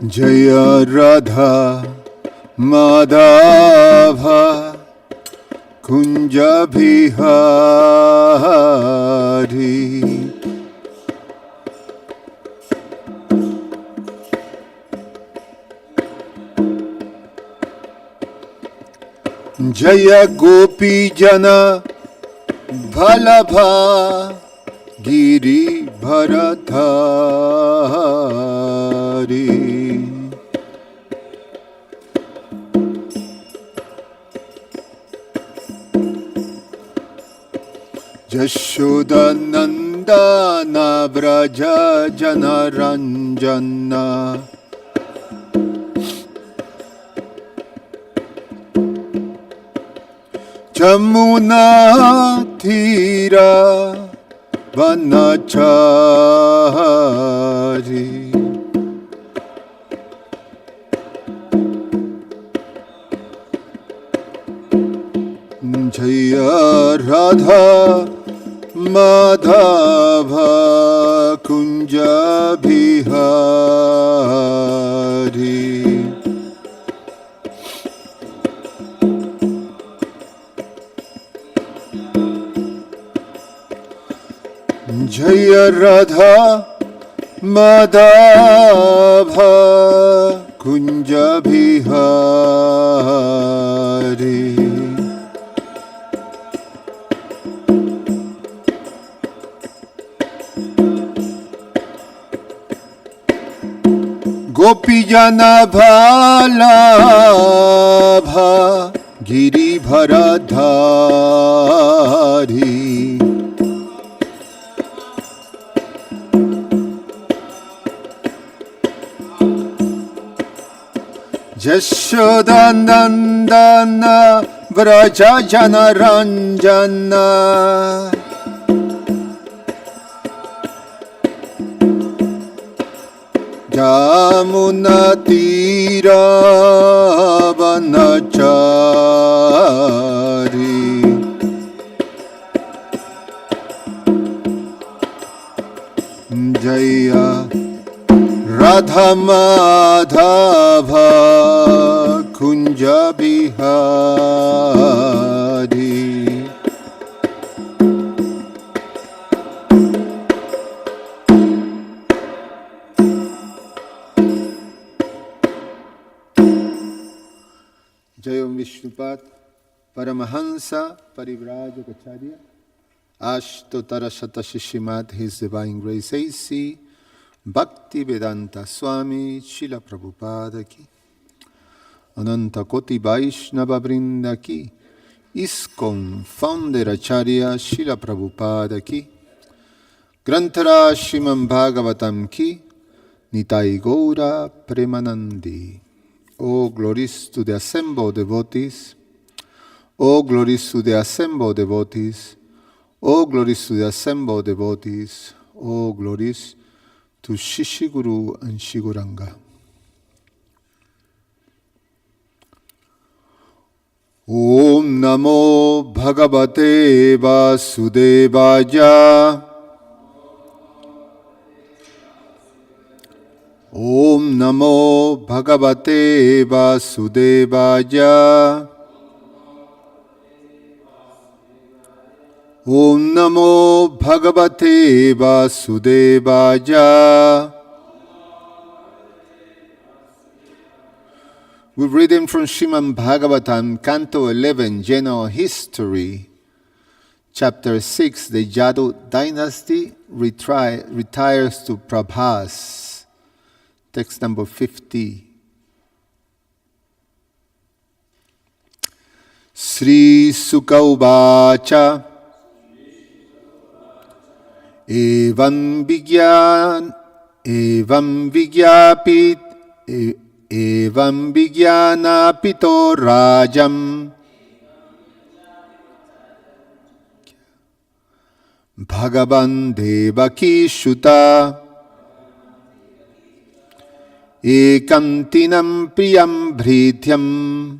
Jaya Radha Madhava Kunja Bihari Jaya Gopi Jana Bhalabha Giri Bharadhari Yashoda Nandana Vraja Janaranjana Jamuna Thira Vanachari Jaya Radha Madhava Kunja Bihari Jaya Radha Madhava Kunja Bihari Gopi Jana Bhalabha Giri Bharadhari Yashoda Nandana Vraja Janaranjana Jamuna Tira Vanachari Jaya Radha Madhava Kunja Bihari Jayam Vishnupat Paramahansa Parivrajacharya Ashtotara Srimad His Divine Grace A.C. Bhakti Vedanta Swami Srila Prabhupada ki Ananta Koti Vaishnava Vrinda ki ISKCON Founder Acharya Srila Prabhupada ki Grantara Srimad Bhagavatam ki Nitai Gaura Premanandi. Oh, glories to the assembled devotees. Oh, glories to the assembled devotees. Oh, glories to the assembled devotees. Oh, glories to Shishiguru and Shiguranga. Om Namo Bhagavate Vasudevaya. Om Namo Bhagavate Vasudevaya. Om Namo Bhagavate Vasudevaya. We're reading from Srimad Bhagavatam, Canto 11, General History, Chapter 6, the Yadu dynasty retires to Prabhas. Text number 50. Sri Sukha Uvacha Evam Vigyana-pito Rajam Bhagavan Devaki Shuta Ekantinam Priyam Bhrityam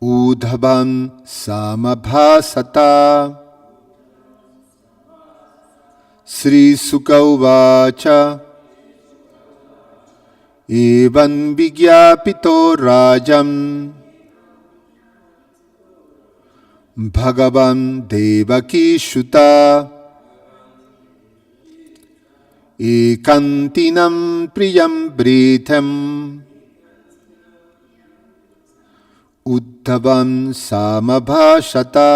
Udhavan Samabhasata. Sri Sukha Uvacha evan vigyapito rajam Bhagavan devaki shuta ekantinam priyam britham uddhavam samabhashata.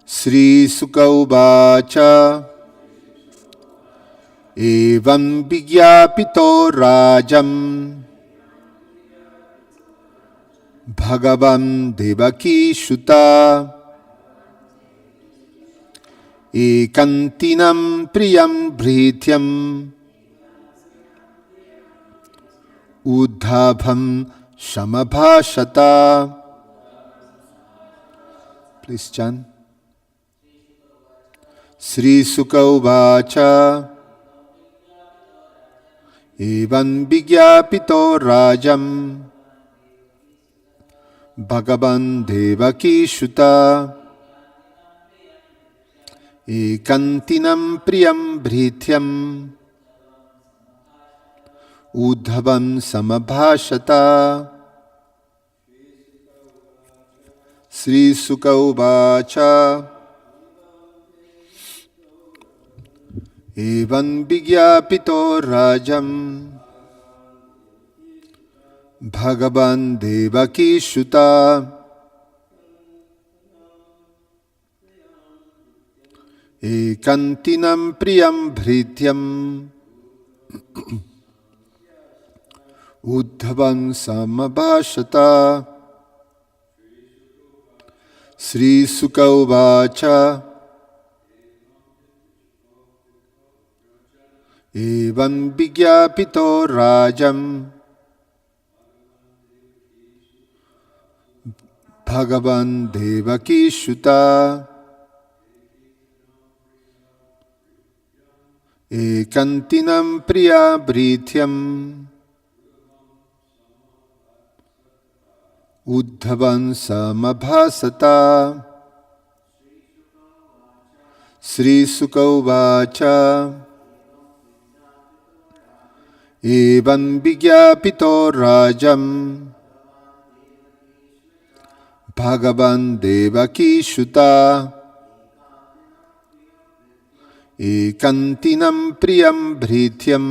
Sri Suka uvacha evam vigyapito rajam Bhagavan devaki shuta ekantinam priyam bhrityam uddhavam samabhashata. Please chant. Sri Suka uvacha evam vigyapito rajam Bhagavan devaki shuta ekantinam priyam bhrityam uddhavam samabhashata. Sri Suka uvacha evam vigyapito rajam Bhagavan devaki shuta ekantinam priyam bhrityam uddhavam samabhashata. Sri Suka uvacha evam vigyapito rajam Bhagavan devaki shuta ekantinam priya bhrityam uddhavan samabhasata. Sri Suka uvacha evam vigyapito rajam Bhagavan devaki shuta ekantinam priyam bhrityam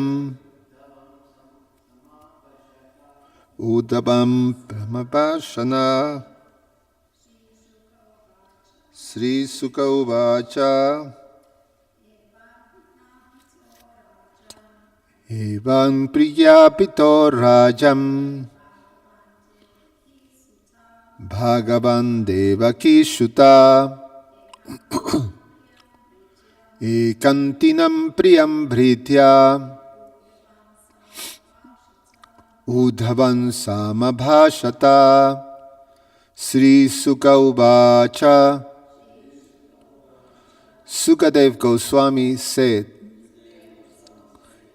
uddhavam brahmapashana. Sri Suka uvacha evam priyapito rajam Bhagavan devaki shuta ekantinam priyam bhritya uddhavan samabhashata. Sri Suka uvacha Sukadev Goswami said,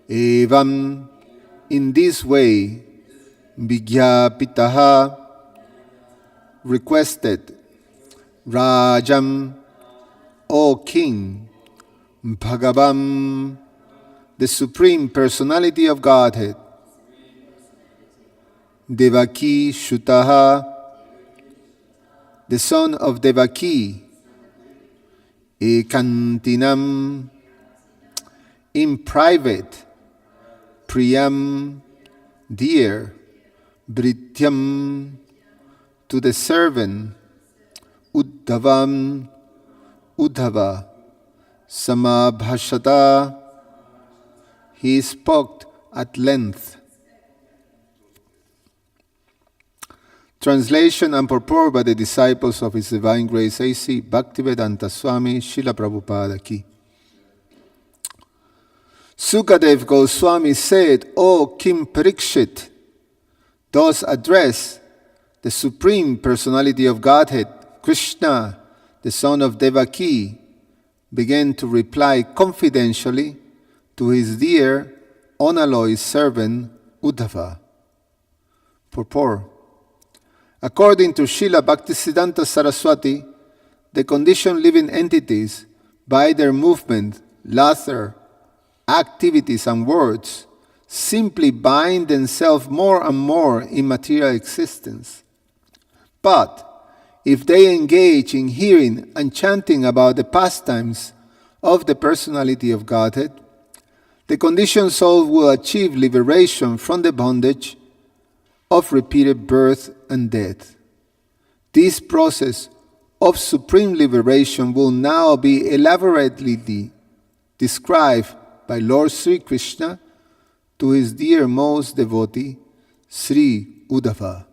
evam, in this way, vigyapitaha, requested, Rajam, O King, Bhagavam, the Supreme Personality of Godhead, Devaki Shutaha, the son of Devaki, Ekantinam, in private, Priyam, dear, Brityam, to the servant, Uddhavam, Uddhava, Samabhashata, he spoke at length. Translation and purport by the disciples of His Divine Grace A.C. Bhaktivedanta Swami Srila Prabhupada Ki. Sukadev Goswami said, O King Parikshit, thus address the Supreme Personality of Godhead, Krishna, the son of Devaki, began to reply confidentially to his dear, unalloyed servant, Uddhava. Purport. According to Srila Bhaktisiddhanta Saraswati, the conditioned living entities, by their movement, laughter, activities and words simply bind themselves more and more in material existence. But if they engage in hearing and chanting about the pastimes of the personality of Godhead, the conditioned soul will achieve liberation from the bondage of repeated birth and death. This process of supreme liberation will now be elaborately described by Lord Sri Krishna to his dearmost devotee, Sri Uddhava.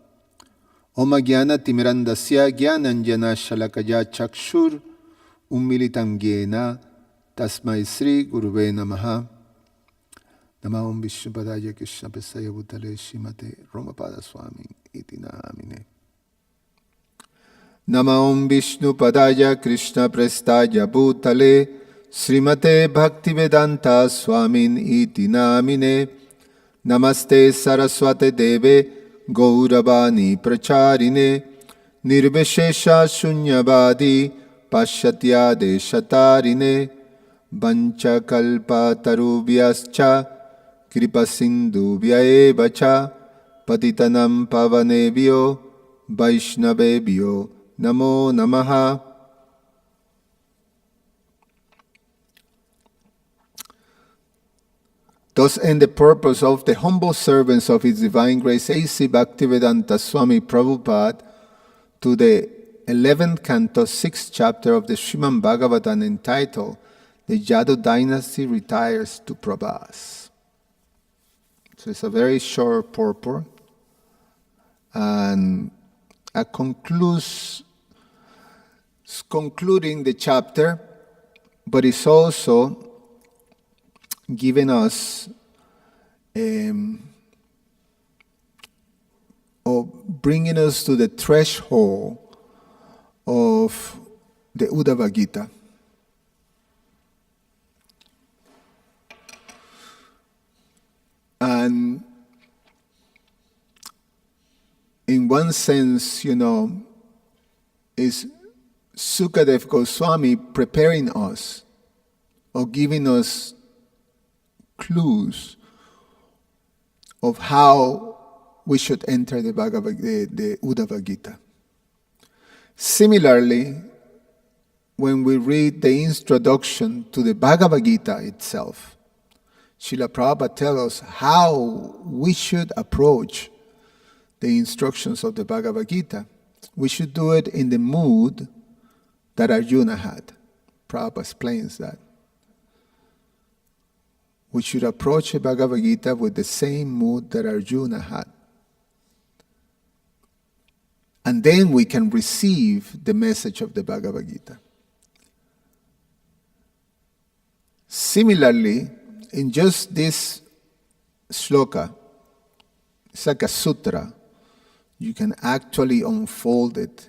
Om Jnana Timirandasya Jnananjana Shalakaya Chakshur Ummilitam Yena Tasmai Sri Guruve Namaha. Namo Om Vishnupadaya Krishna Prestaya Bhutale Srimate Romapada Swami Iti Namine. Namo Om Vishnupadaya Krishna Prestaya Bhutale Srimate Bhaktivedanta Swamin Iti Namine. Namaste Saraswate Deve Gauravani Pracharine Nirvishesha Shunyavadi Pashatya Deshatarine Vancha Kalpa Tarubhyascha Kripa Sindhubhya Evacha Patitanam Pavanebhyo Vaishnavebhyo Namo Namaha. Thus end the purpose of the humble servants of His Divine Grace A.C. Bhaktivedanta Swami Prabhupada to the 11th canto, 6th chapter of the Srimad Bhagavatam entitled The Yadu Dynasty Retires to Prabhas. So it's a very short purport and concluding the chapter, but it's also giving us or bringing us to the threshold of the Uddhava Gita. And in one sense, is Sukadev Goswami preparing us or giving us clues of how we should enter the Uddhava Gita. Similarly, when we read the introduction to the Bhagavad Gita itself, Srila Prabhupada tells us how we should approach the instructions of the Bhagavad Gita. We should do it in the mood that Arjuna had. Prabhupada explains that. We should approach the Bhagavad Gita with the same mood that Arjuna had. And then we can receive the message of the Bhagavad Gita. Similarly, in just this shloka, it's like a sutra. You can actually unfold it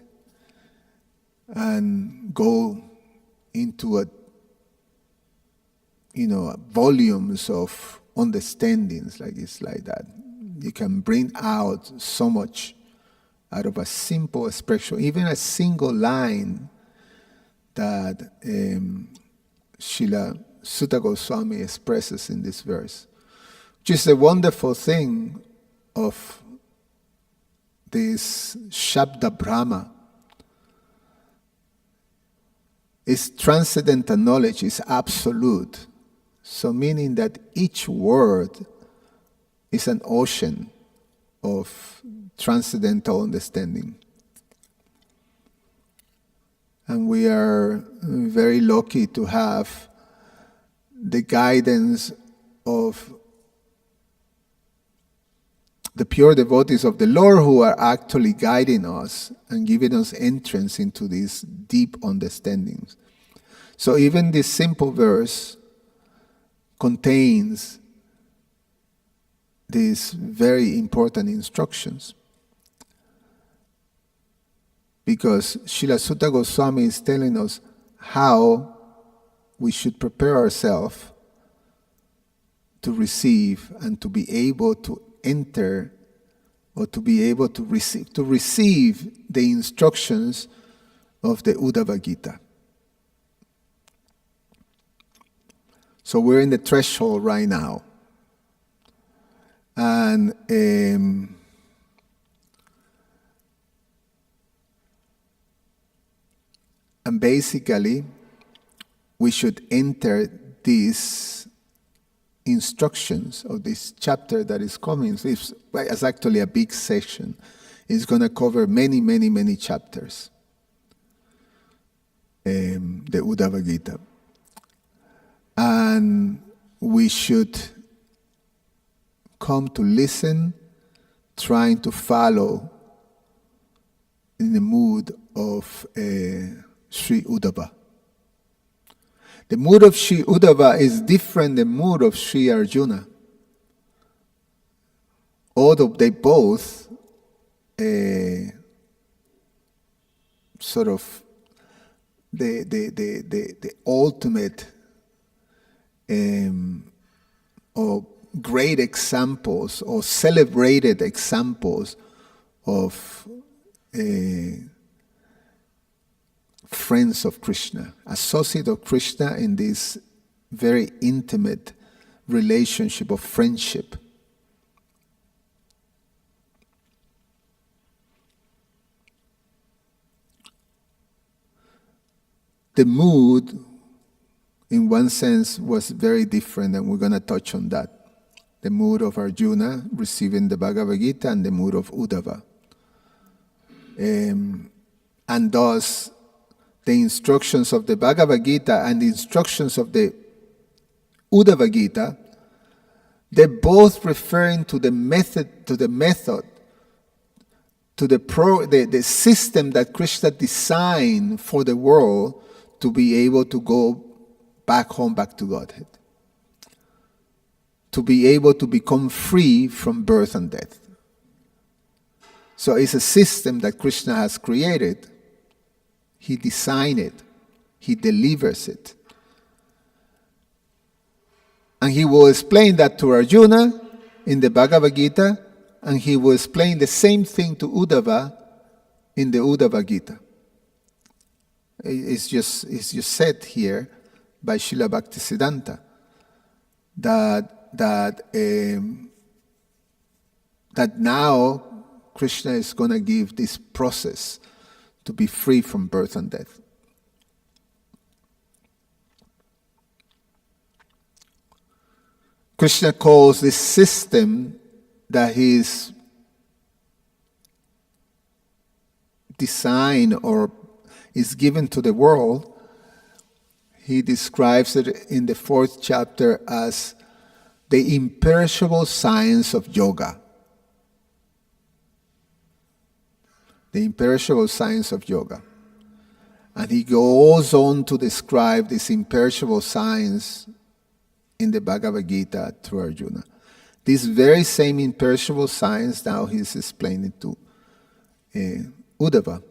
and go into volumes of understandings, it's like that. You can bring out so much out of a simple expression, even a single line that Srila Sutta Goswami expresses in this verse. Which is the wonderful thing of this Shabda Brahma. Its transcendental knowledge is absolute. So meaning that each word is an ocean of transcendental understanding. And we are very lucky to have the guidance of the pure devotees of the Lord who are actually guiding us and giving us entrance into these deep understandings. So even this simple verse contains these very important instructions. Because Srila Sutta Goswami is telling us how we should prepare ourselves to receive and to be able to enter or to be able to receive the instructions of the Uddhava Gita. So we're in the threshold right now. And basically, we should enter these instructions of this chapter that is coming. It's actually a big section. It's going to cover many, many, many chapters. The Uddhava Gita. And we should come to listen, trying to follow in the mood of Sri Uddhava. The mood of Sri Uddhava is different than the mood of Sri Arjuna. Although they both sort of the ultimate or great examples or celebrated examples of friends of Krishna, associate of Krishna in this very intimate relationship of friendship. The mood, in one sense, was very different, and we're going to touch on that. The mood of Arjuna receiving the Bhagavad Gita and the mood of Uddhava. And thus, the instructions of the Bhagavad Gita and the instructions of the Uddhava Gita, they're both referring to the method, to the system that Krishna designed for the world to be able to go back home, back to Godhead. To be able to become free from birth and death. So it's a system that Krishna has created. He designed it. He delivers it. And he will explain that to Arjuna in the Bhagavad Gita, and he will explain the same thing to Uddhava in the Uddhava Gita. It's just said here by Srila Bhaktisiddhanta that now Krishna is going to give this process to be free from birth and death. Krishna calls this system that he's designed or is given to the world, he describes it in the 4th chapter as the imperishable science of yoga. The imperishable science of yoga. And he goes on to describe this imperishable science in the Bhagavad Gita to Arjuna. This very same imperishable science now he's explaining to Uddhava.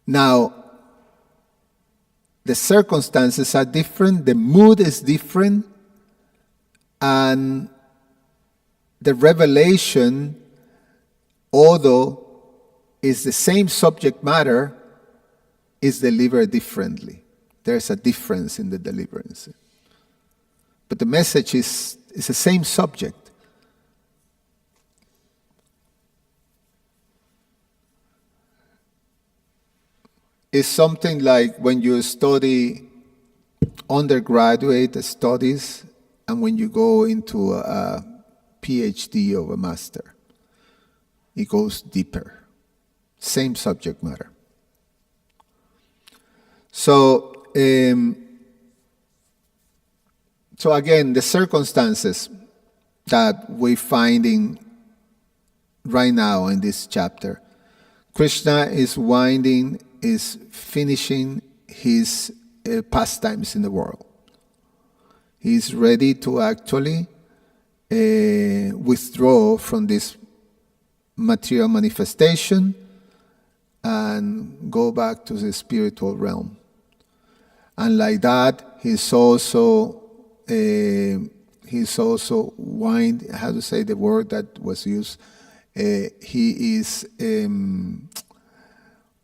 Now, the circumstances are different, the mood is different, and the revelation, although is the same subject matter, is delivered differently. There's a difference in the deliverance. But the message is the same subject. It's something like when you study undergraduate studies and when you go into a PhD or a master. It goes deeper. Same subject matter. So again, the circumstances that we're finding right now in this chapter, Krishna is finishing his pastimes in the world. He's ready to actually withdraw from this material manifestation and go back to the spiritual realm. And like that, he's also how to say the word that was used? He is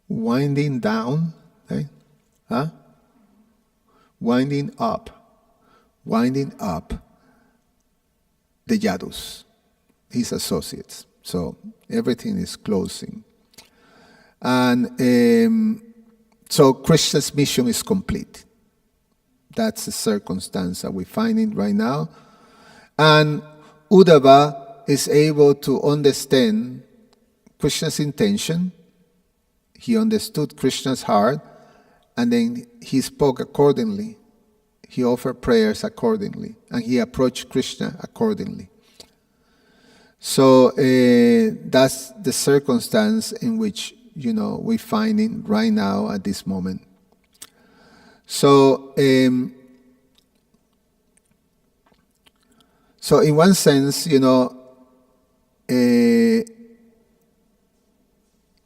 winding down, right? Winding up. winding up the Yadus, his associates. So everything is closing. And so Krishna's mission is complete. That's the circumstance that we're finding right now. And Uddhava is able to understand Krishna's intention. He understood Krishna's heart, and then he spoke accordingly. He offered prayers accordingly, and he approached Krishna accordingly. So that's the circumstance in which, we're finding right now at this moment. So, so in one sense, Srila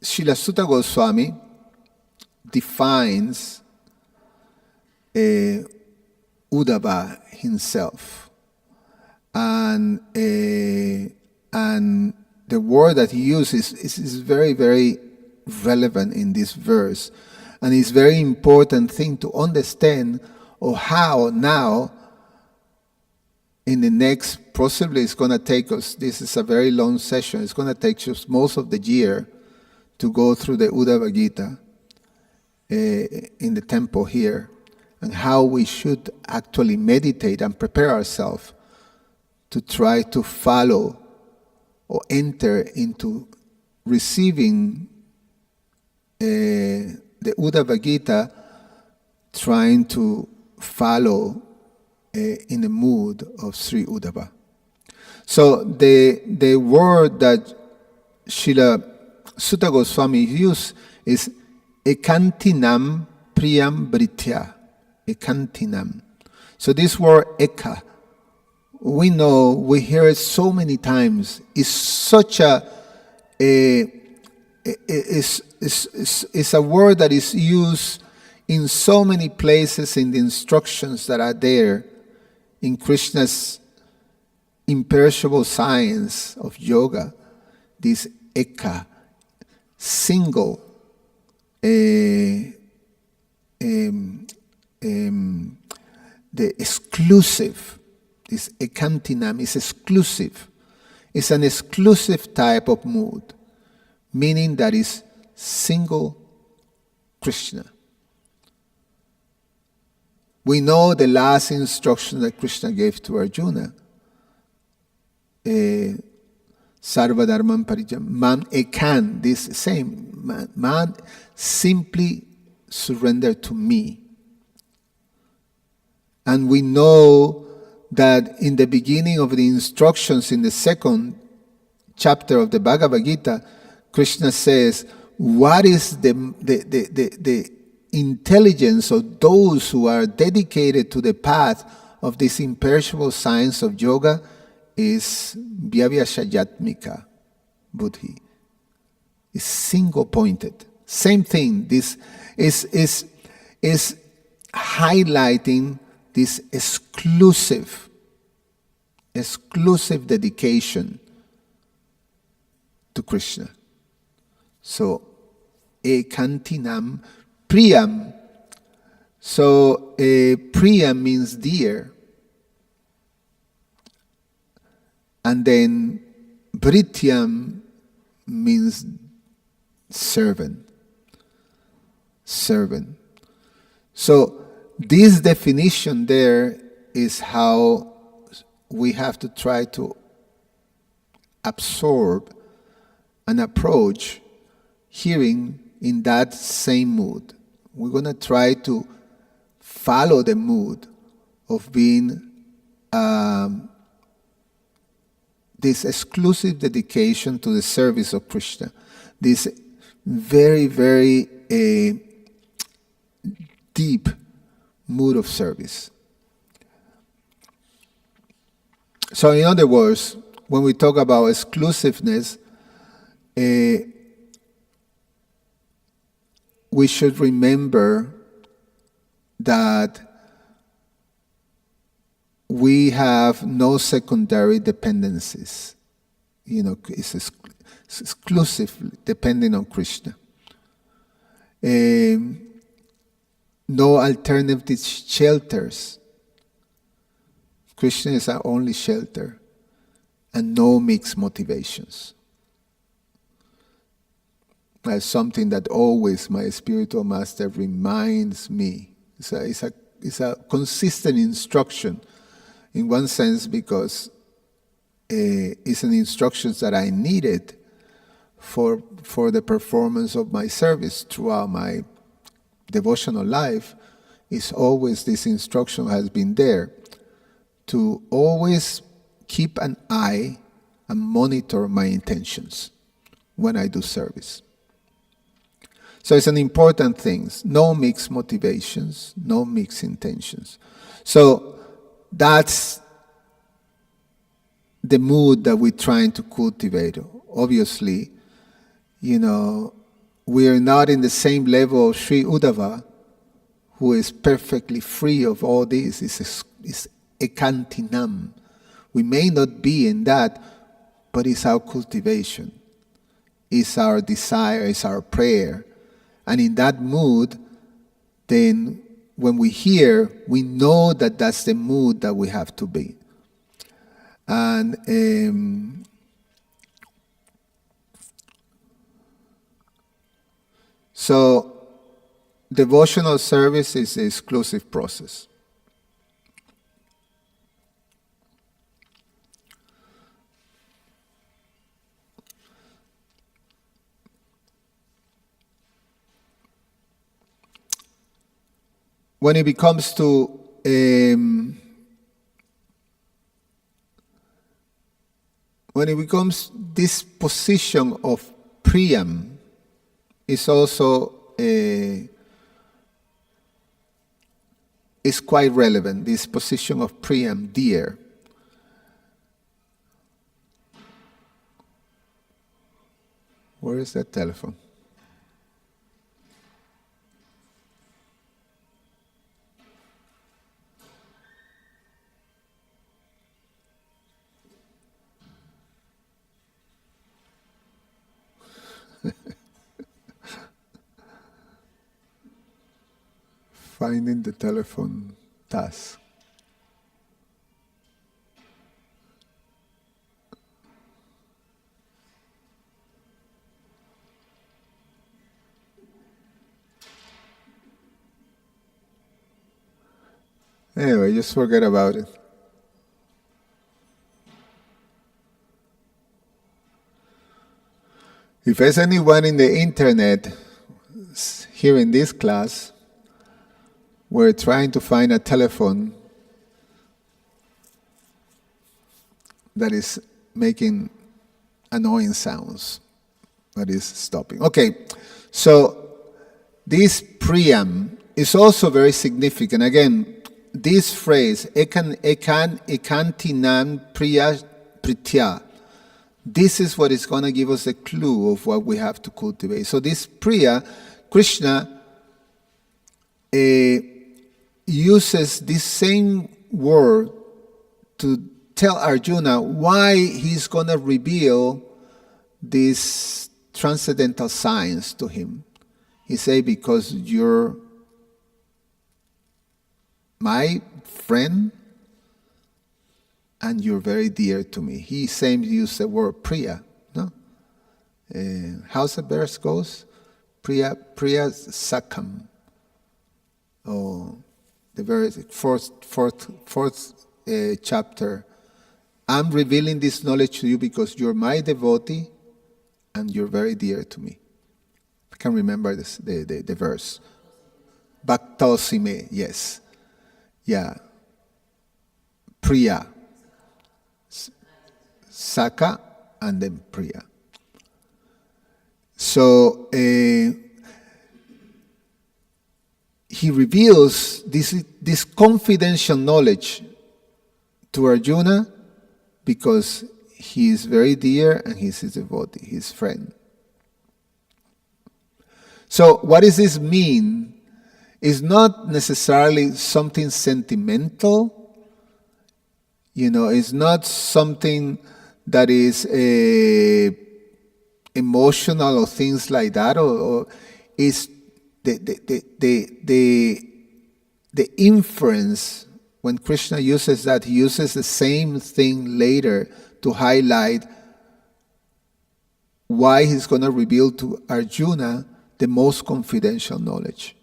Sutta Goswami defines Uddhava himself, and the word that he uses is very, very relevant in this verse, and it's very important thing to understand of how now in the next, possibly it's going to take us, this is a very long session, it's going to take us most of the year to go through the Uddhava Gita in the temple here, and how we should actually meditate and prepare ourselves to try to follow or enter into receiving the Uddhava Gita, trying to follow in the mood of Sri Uddhava. So the word that Srila Sutta Goswami used is ekantinam priyam britya. Ekantinam. So this word eka, we know, we hear it so many times. It's such it's a word that is used in so many places in the instructions that are there in Krishna's imperishable science of yoga. This eka, single, the exclusive, this ekantinam is exclusive. It's an exclusive type of mood, meaning that is single Krishna. We know the last instruction that Krishna gave to Arjuna, Sarva Dharman Parijam, man ekan, this same, man simply surrender to me. And we know that in the beginning of the instructions in the second chapter of the Bhagavad Gita, Krishna says, what is the intelligence of those who are dedicated to the path of this imperishable science of yoga is Vyavashayatmika Buddhi. It's single-pointed. Same thing. This is highlighting this exclusive dedication to Krishna. So, ekantinam priyam. So, priyam means dear. And then brityam means servant. Servant. So, this definition there is how we have to try to absorb and approach hearing in that same mood. We're going to try to follow the mood of being this exclusive dedication to the service of Krishna. This very, very deep mood of service. So in other words, when we talk about exclusiveness, we should remember that we have no secondary dependencies. It's exclusively depending on Krishna. No alternative shelters. Krishna is our only shelter, and no mixed motivations. That's something that always my spiritual master reminds me. It's a consistent instruction, in one sense, because it's an instruction that I needed for the performance of my service throughout my devotional life. Is always this instruction has been there to always keep an eye and monitor my intentions when I do service. So it's an important thing. No mixed motivations, no mixed intentions. So that's the mood that we're trying to cultivate. Obviously, we are not in the same level of Sri Uddhava, who is perfectly free of all this. It's ekantinam. We may not be in that, but it's our cultivation. It's our desire, it's our prayer. And in that mood, then when we hear, we know that that's the mood that we have to be. And so devotional service is an exclusive process. When it becomes to this position of priyam, is also is quite relevant. This position of priyam, dear. Where is that telephone? Finding the telephone task. Anyway, just forget about it. If there's anyone in the internet here in this class, we're trying to find a telephone that is making annoying sounds, that is stopping. Okay, so this priyam is also very significant. Again, this phrase, ekantinam priya pritya, this is what is going to give us a clue of what we have to cultivate. So this priya, Krishna uses this same word to tell Arjuna why he's going to reveal these transcendental signs to him. He say, because you're my friend and you're very dear to me. He same use the word priya. No? How's the verse goes? Priya sakam. Oh, the verse, fourth chapter. I'm revealing this knowledge to you because you're my devotee and you're very dear to me. I can't remember the verse. Bhaktosime, yes. Yeah. Priya. Saka and then Priya. So he reveals this confidential knowledge to Arjuna because he is very dear and he's his devotee, his friend. So what does this mean? It's not necessarily something sentimental. It's not something that is emotional or things like that, or it's the inference when Krishna uses that, he uses the same thing later to highlight why he's going to reveal to Arjuna the most confidential knowledge.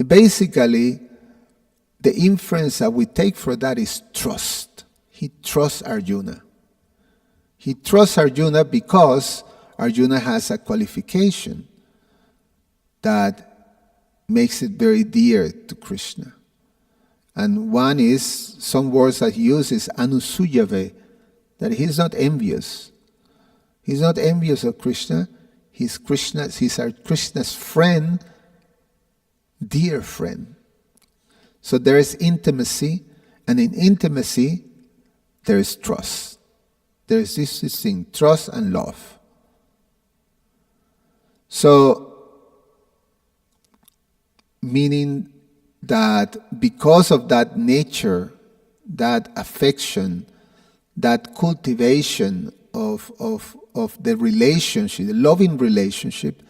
Basically, the inference that we take for that is trust. He trusts Arjuna. He trusts Arjuna because Arjuna has a qualification that makes it very dear to Krishna. And one is, some words that he uses, anusuyave, that he's not envious. He's not envious of Krishna. He's Krishna's friend, dear friend. So there is intimacy, and in intimacy, there is trust. There is this thing, trust and love. So, meaning that because of that nature, that affection, that cultivation of the relationship, the loving relationship,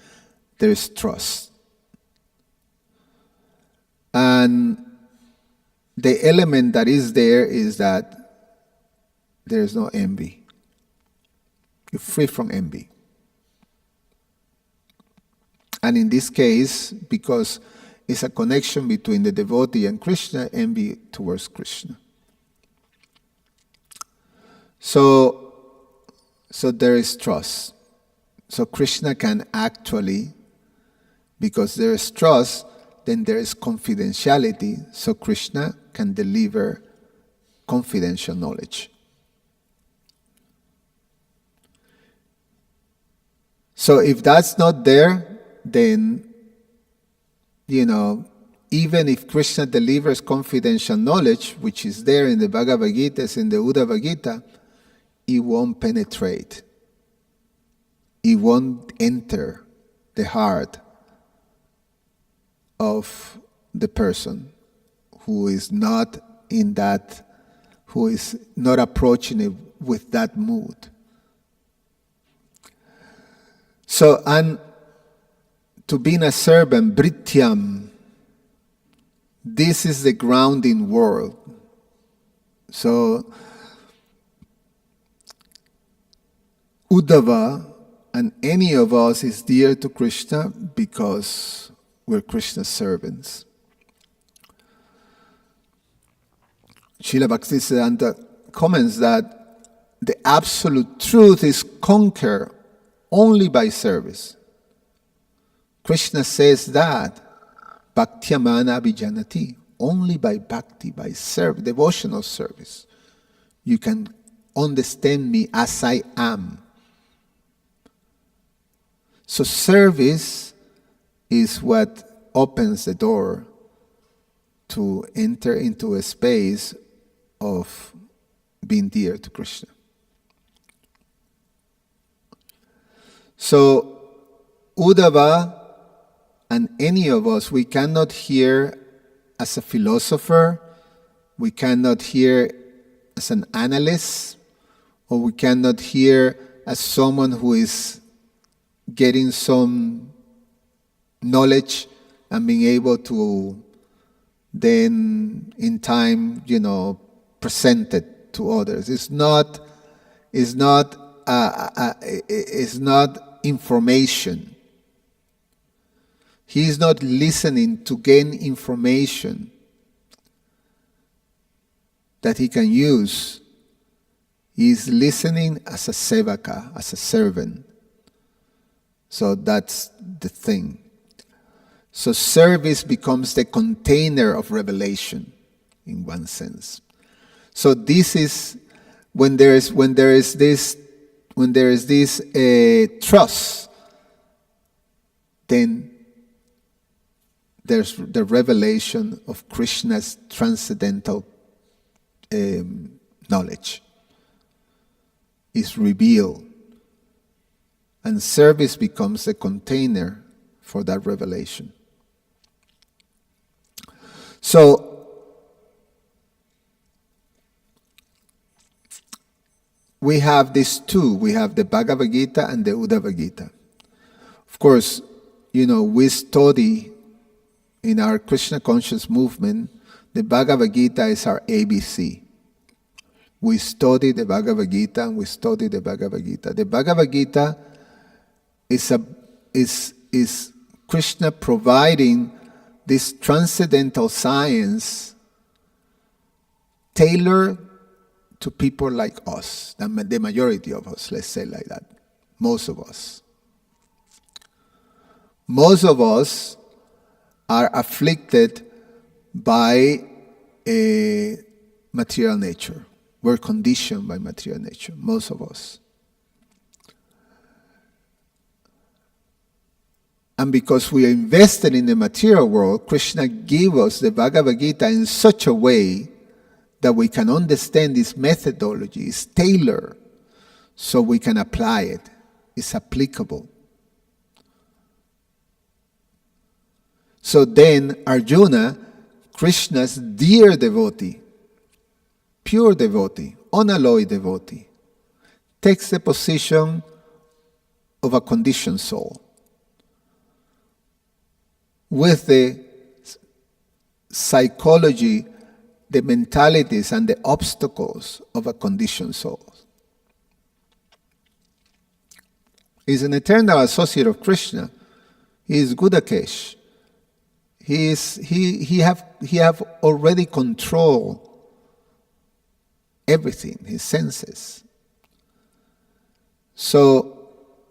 there is trust. And the element that is there is that there is no envy. You're free from envy. And in this case, because it's a connection between the devotee and Krishna, envy towards Krishna. So there is trust. So Krishna can actually, because there is trust, then there is confidentiality, so Krishna can deliver confidential knowledge. So if that's not there, then, even if Krishna delivers confidential knowledge, which is there in the Bhagavad Gita, in the Uddhava Gita, it won't penetrate. It won't enter the heart of the person who is not in that, who is not approaching it with that mood. So, and to being a servant, Brityam, this is the grounding word. So, Uddhava and any of us is dear to Krishna because we're Krishna's servants. Srila Bhaktisiddhanta comments that the absolute truth is conquered only by service. Krishna says that, Bhaktyamana Abhijanati, only by bhakti, by devotional service, you can understand me as I am. So service is what opens the door to enter into a space of being dear to Krishna. So, Uddhava and any of us, we cannot hear as a philosopher, we cannot hear as an analyst, or we cannot hear as someone who is getting some knowledge and being able to then in time, present it to others. It's not information. He is not listening to gain information that he can use. He is listening as a sevaka, as a servant. So that's the thing. So service becomes the container of revelation, in one sense. So this is when there is this trust, then there's the revelation of Krishna's transcendental knowledge is revealed, and service becomes a container for that revelation. So we have these two. We have the Bhagavad Gita and the Uddhava Gita. Of course, we study in our Krishna conscious movement The Bhagavad Gita is our ABC. We study the Bhagavad Gita and we study the Bhagavad Gita. The Bhagavad Gita is Krishna providing this transcendental science tailored to people like us, the majority of us, let's say like that, most of us. Most of us are afflicted by a material nature. We're conditioned by material nature, most of us. And because we are invested in the material world, Krishna gave us the Bhagavad Gita in such a way that we can understand this methodology. It's tailored so we can apply it. It's applicable. So then Arjuna, Krishna's dear devotee, pure devotee, unalloyed devotee, takes the position of a conditioned soul with the psychology, the mentalities, and the obstacles of a conditioned soul. He's an eternal associate of Krishna. He is Gudakesh. He have already controlled everything, his senses. So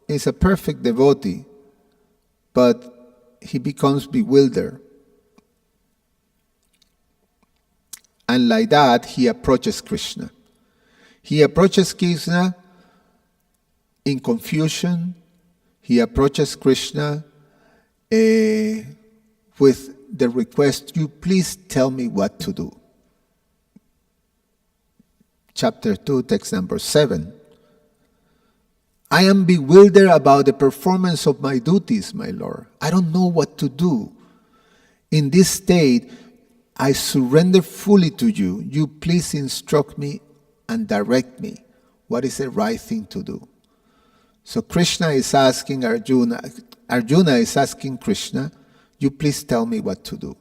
he's a perfect devotee, but he becomes bewildered. And like that, he approaches Krishna. He approaches Krishna in confusion. He approaches Krishna with the request, you please tell me what to do. Chapter 2, text number 7. I am bewildered about the performance of my duties, my Lord. I don't know what to do. In this state, I surrender fully to you. You please instruct me and direct me. What is the right thing to do? So Krishna is asking Arjuna. Arjuna is asking Krishna, you please tell me what to do.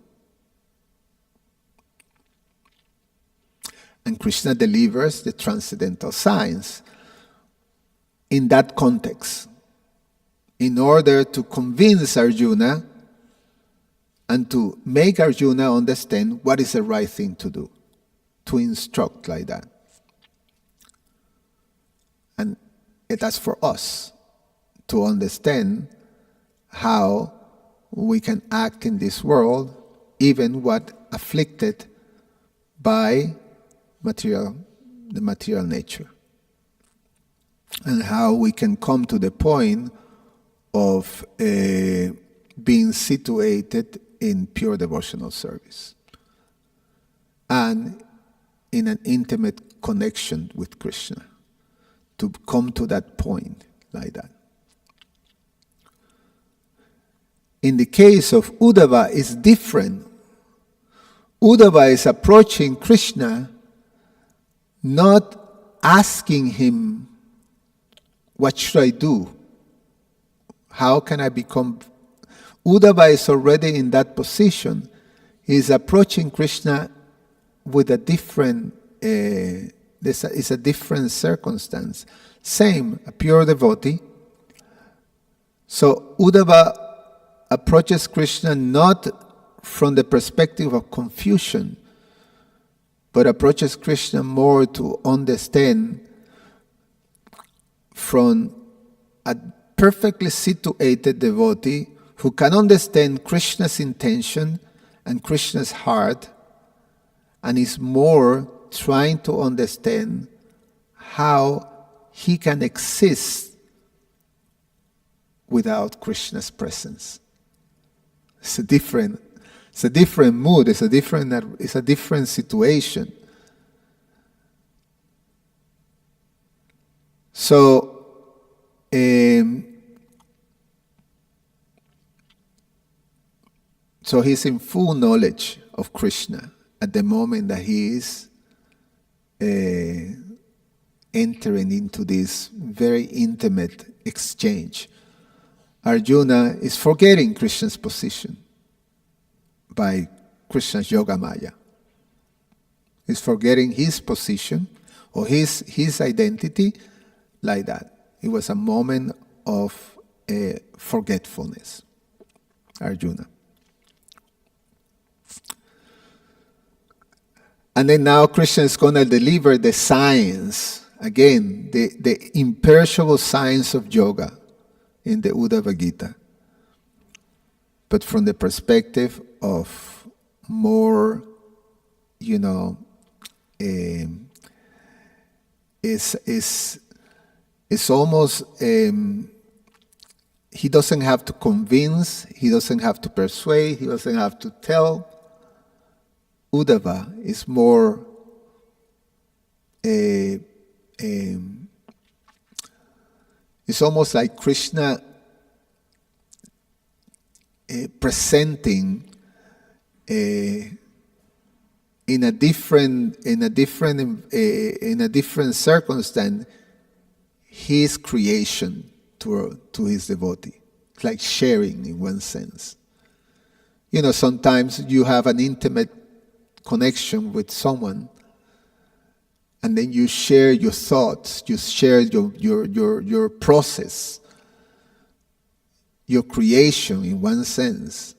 And Krishna delivers the transcendental science in that context, in order to convince Arjuna and to make Arjuna understand what is the right thing to do, to instruct like that. And that's for us to understand how we can act in this world, even what afflicted by the material nature. And how we can come to the point of being situated in pure devotional service and in an intimate connection with Krishna, to come to that point like that. In the case of Uddhava, it's different. Uddhava is approaching Krishna, not asking him, what should I do? How can I become? Uddhava is already in that position. He is approaching Krishna with a different, it's a different circumstance. Same, a pure devotee. So Uddhava approaches Krishna not from the perspective of confusion, but approaches Krishna more to understand from a perfectly situated devotee who can understand Krishna's intention and Krishna's heart, and is more trying to understand how he can exist without Krishna's presence. It's a different mood. It's a different situation. So, so he's in full knowledge of Krishna at the moment that he is entering into this very intimate exchange. Arjuna is forgetting Krishna's position by Krishna's Yoga Maya. He's forgetting his position or his identity like that. It was a moment of forgetfulness, Arjuna. And then now Krishna is going to deliver the science, again, the imperishable science of yoga in the Uddhava Gita, but from the perspective of more, it's almost, he doesn't have to convince, he doesn't have to persuade, he doesn't have to tell. Uddhava is more it's almost like Krishna presenting in a different circumstance his creation to his devotee. It's like sharing in one sense. Sometimes you have an intimate connection with someone, and then you share your thoughts, you share your process, your creation in one sense.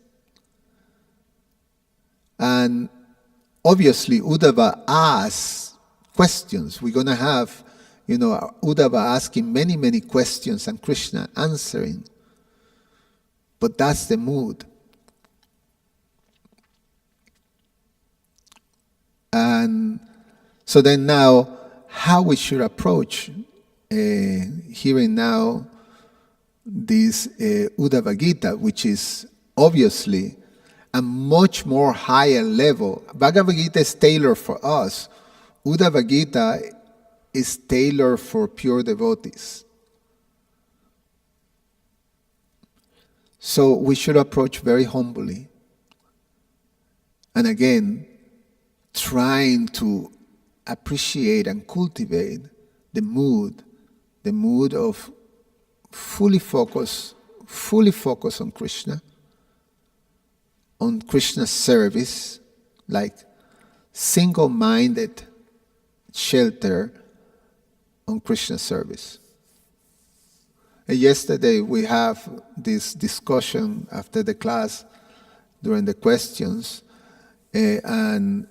And obviously Uddhava asks questions. We're going to have, Uddhava asking many, many questions and Krishna answering. But that's the mood. And so then now, how we should approach hearing now this Uddhava Gita, which is obviously a much more higher level. Bhagavad Gita is tailored for us. Uddhava Gita is tailored for pure devotees. So we should approach very humbly. And again, trying to appreciate and cultivate the mood of fully focus on Krishna, on Krishna's service, like single-minded shelter on Krishna's service. And yesterday we have this discussion after the class during the questions, and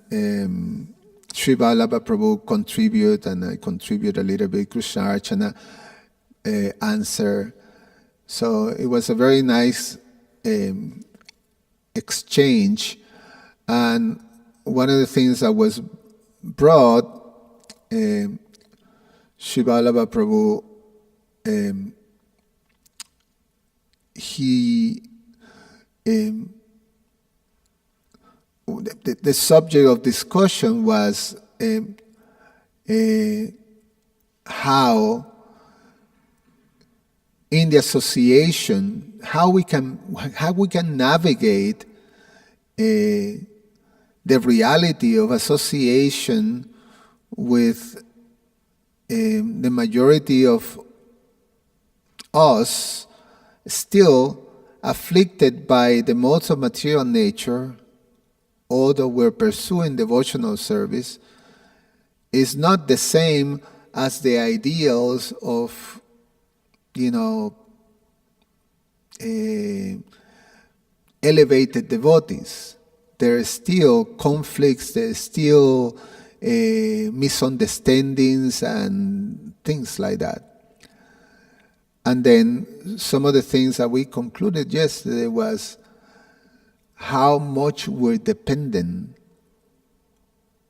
Sri Vallabha Prabhu contribute, and I contribute a little bit, Krishna Archana answer. So it was a very nice exchange. And one of the things that was brought, Sri Vallabha Prabhu, the subject of discussion was how in the association, how we can navigate the reality of association with the majority of us still afflicted by the modes of material nature, although we're pursuing devotional service, is not the same as the ideals of, elevated devotees. There are still conflicts, there are still misunderstandings and things like that. And then some of the things that we concluded yesterday was how much we're dependent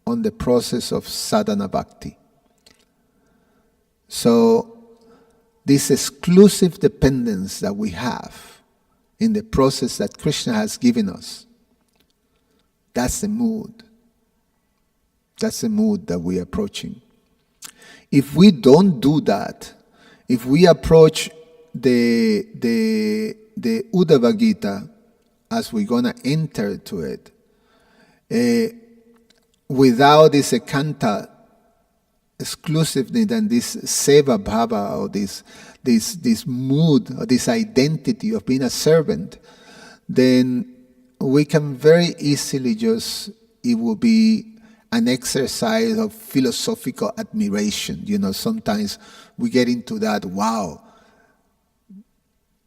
on the process of sadhana bhakti. So this exclusive dependence that we have in the process that Krishna has given us, that's the mood. That's the mood that we're approaching. If we don't do that, if we approach the Uddhava Gita as we're going to enter to it, without this ekanta exclusiveness and this seva bhava, or this mood, or this identity of being a servant, then we can very easily it will be an exercise of philosophical admiration. Sometimes we get into that, wow,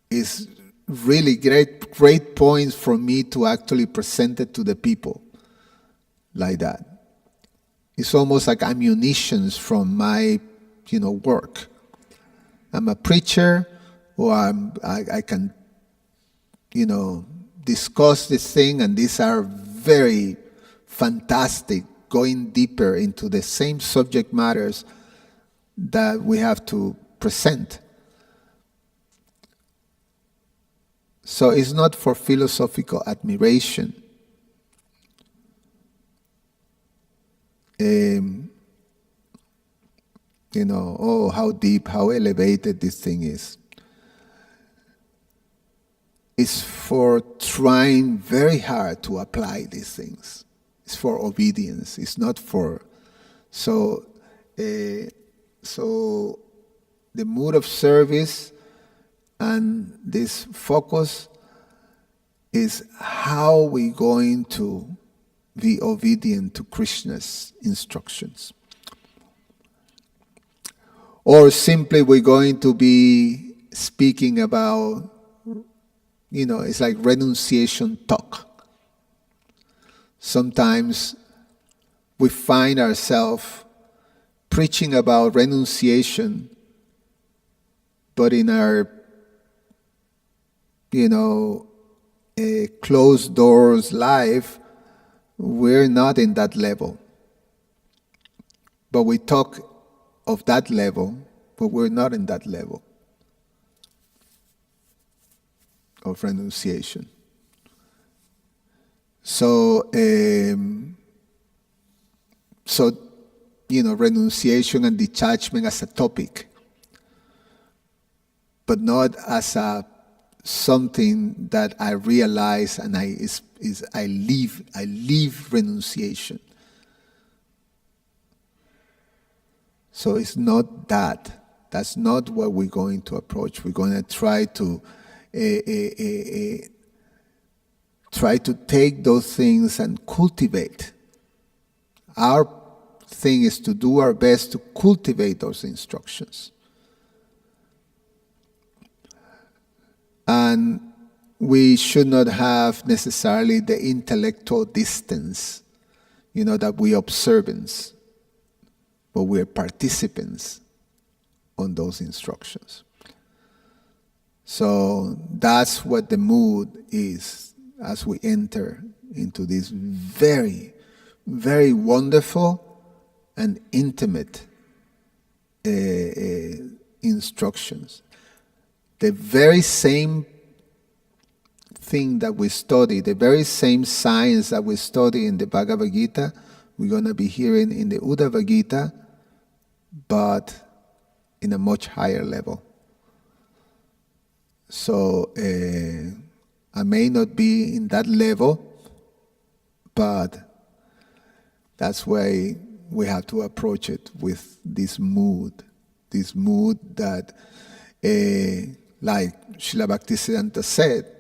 it's really great points for me to actually present it to the people like that. It's almost like ammunitions from my, work. I'm a preacher, or I can, discuss this thing, and these are very fantastic, going deeper into the same subject matters that we have to present. So it's not for philosophical admiration. Oh, how deep, how elevated this thing is. It's for trying very hard to apply these things. It's for obedience. It's not for... So the mood of service and this focus is how we're going to be obedient to Krishna's instructions. Or simply we're going to be speaking about, it's like renunciation talk. Sometimes we find ourselves preaching about renunciation, but in our, a closed doors life, we're not in that level. But we talk of that level, but we're not in that level of renunciation. So, renunciation and detachment as a topic, but not as a something that I realize and I live renunciation. So it's not that. That's not what we're going to approach. We're going to try to take those things and cultivate. Our thing is to do our best to cultivate those instructions. And we should not have necessarily the intellectual distance, that we observance, but we're participants on those instructions. So that's what the mood is as we enter into these very, very wonderful and intimate instructions. The very same thing that we study, the very same science that we study in the Bhagavad Gita, we're going to be hearing in the Uddhava Gita, but in a much higher level. So I may not be in that level, but that's why we have to approach it with this mood that, like Srila Bhaktisiddhanta said,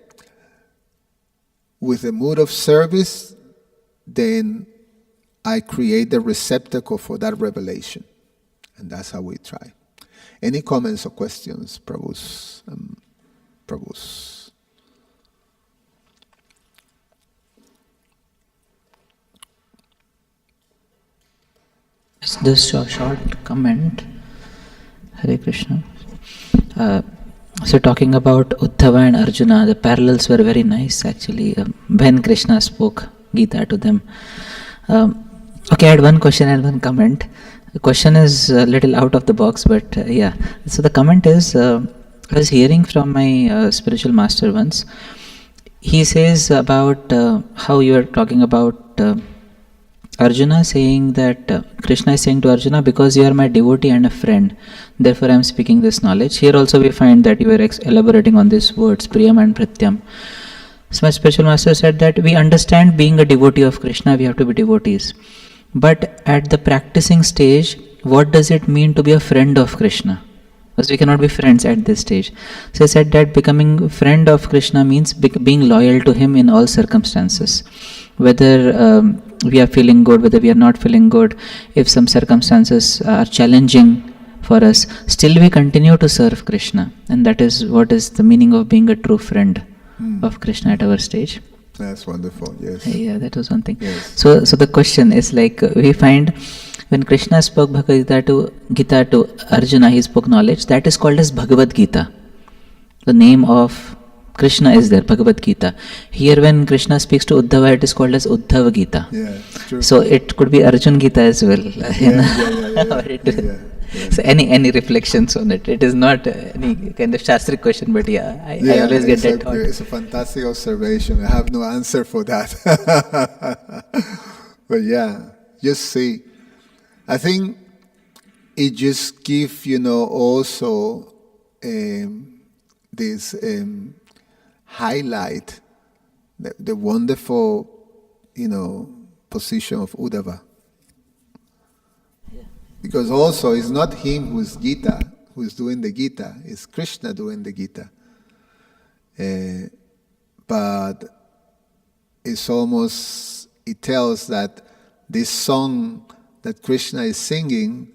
with the mood of service, then I create the receptacle for that revelation. And that's how we try. Any comments or questions, Prabhus? Prabhus? Just a short comment. Hare Krishna. So talking about Uddhava and Arjuna, the parallels were very nice actually. When Krishna spoke Gita to them. Okay, I had one question and one comment. The question is a little out of the box, but yeah. So the comment is, I was hearing from my spiritual master once. He says about how you are talking about Arjuna saying that Krishna is saying to Arjuna, because you are my devotee and a friend, therefore I am speaking this knowledge. Here also we find that you are elaborating on these words, Priyam and Pratyam. So my spiritual master said that we understand being a devotee of Krishna, we have to be devotees. But at the practicing stage, what does it mean to be a friend of Krishna? Because we cannot be friends at this stage. So he said that becoming a friend of Krishna means being loyal to him in all circumstances. Whether we are feeling good, whether we are not feeling good, if some circumstances are challenging for us, still we continue to serve Krishna. And that is what is the meaning of being a true friend of Krishna at our stage. That's wonderful, yes. Yeah, that was one thing. Yes. So the question is like, we find when Krishna spoke Bhagavad Gita to Arjuna, he spoke knowledge. That is called as Bhagavad Gita. The name of Krishna is there, Bhagavad Gita. Here when Krishna speaks to Uddhava, it is called as Uddhava Gita. Yeah, true. So it could be Arjun Gita as well. Yeah. So any reflections on it? It is not any kind of Shastric question, but I always get that thought. It's a fantastic observation. I have no answer for that. But yeah, just see. I think it just gives, also this highlight the wonderful, position of Uddhava. Because also it's not him who's doing the Gita, it's Krishna doing the Gita. But it tells that this song that Krishna is singing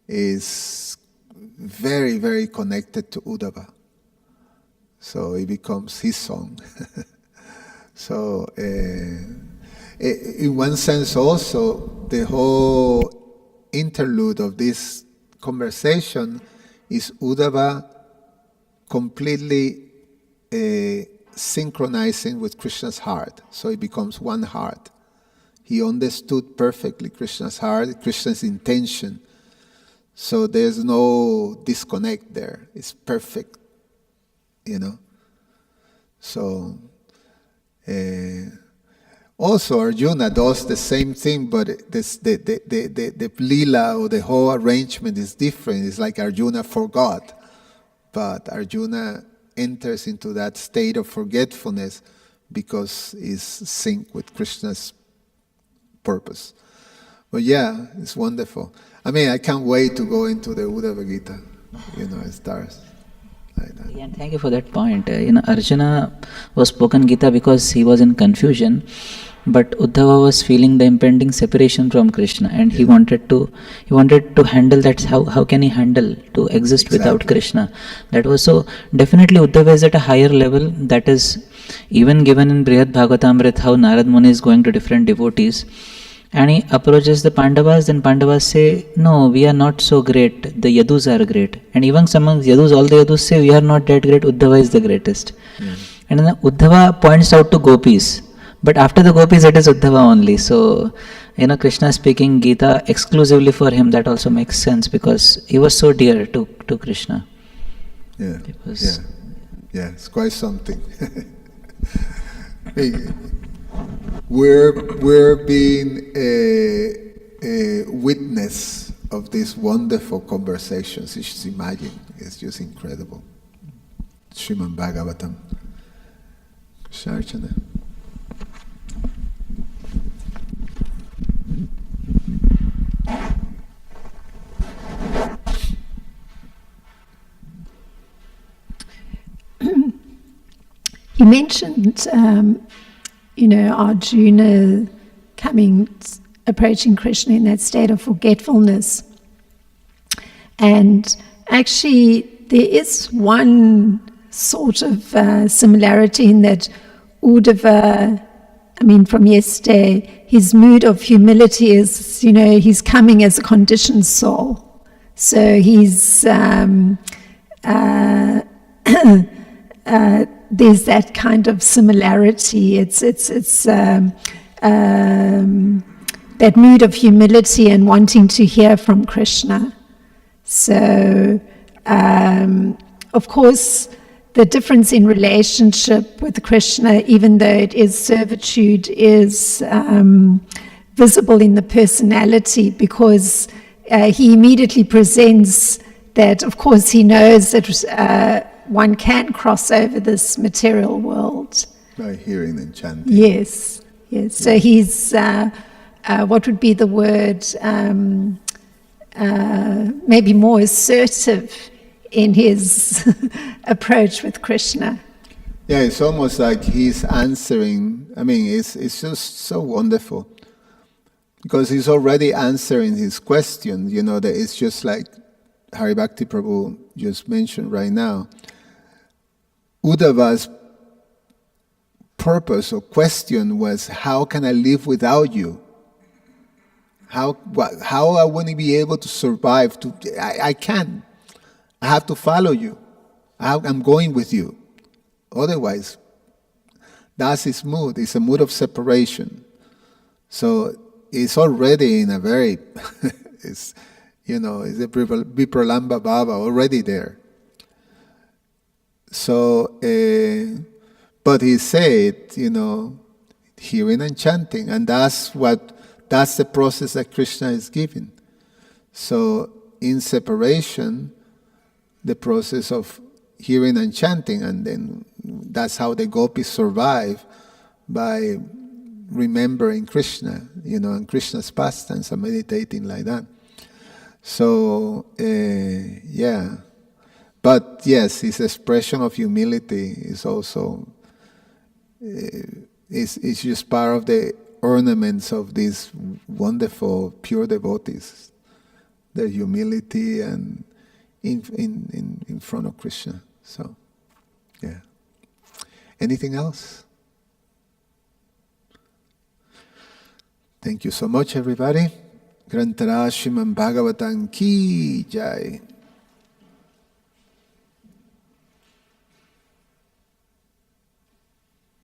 is very, very connected to Uddhava. So it becomes his song. So in one sense also, the whole interlude of this conversation is Uddhava completely synchronizing with Krishna's heart. So it becomes one heart. He understood perfectly Krishna's heart, Krishna's intention. So there's no disconnect there. It's perfect, So also Arjuna does the same thing, but the lila or the whole arrangement is different. It's like Arjuna forgot, but Arjuna enters into that state of forgetfulness because he's synced with Krishna's purpose. But yeah, it's wonderful. I can't wait to go into the Uddhava Gita. It starts like that. Yeah, and thank you for that point. Arjuna was spoken Gita because he was in confusion, but Uddhava was feeling the impending separation from Krishna, and he wanted to handle that. How can he handle to exist without Krishna? That was so. Definitely Uddhava is at a higher level. That is even given in Brihad Bhagavatamrita, how Narad Muni is going to different devotees, and he approaches the Pandavas. Then Pandavas say, "No, we are not so great. The Yadus are great." And even among Yadus, all the Yadus say, "We are not that great. Uddhava is the greatest." And then Uddhava points out to gopis. But after the gopis, it is Uddhava only. So, Krishna speaking Gita exclusively for him, that also makes sense because he was so dear to Krishna. Yeah, it's quite something. We're being a witness of these wonderful conversations. You should imagine, it's just incredible. Srimad Bhagavatam. Krishna. You mentioned, Arjuna approaching Krishna in that state of forgetfulness. And actually, there is one sort of similarity in that Uddhava, from yesterday, his mood of humility is, he's coming as a conditioned soul. So he's, there's that kind of similarity. It's that mood of humility and wanting to hear from Krishna. So, of course, the difference in relationship with Krishna, even though it is servitude, is visible in the personality because he immediately presents that, of course, he knows that one can cross over this material world. By hearing and chanting. Yes. So he's, what would be the word, maybe more assertive in his approach with Krishna. Yeah, it's almost like he's answering. It's just so wonderful. because he's already answering his question. That it's just like Haribhakti Prabhu just mentioned right now. Uddhava's purpose or question was, how can I live without you? How I want to be able to survive? I can't. I have to follow you. I'm going with you. Otherwise, that's his mood. It's a mood of separation. So it's already in a very, it's a Vipralamba Bhava already there. So, but he said, hearing and chanting, and that's the process that Krishna is giving. So in separation, the process of hearing and chanting, and then that's how the gopis survive, by remembering Krishna, and Krishna's pastimes and meditating like that. So, yeah. But yes, his expression of humility is also, it's just part of the ornaments of these wonderful, pure devotees. Their humility and in front of Krishna. So, yeah. Anything else? Thank you so much, everybody. Grantara Srimad Bhagavatam ki jai.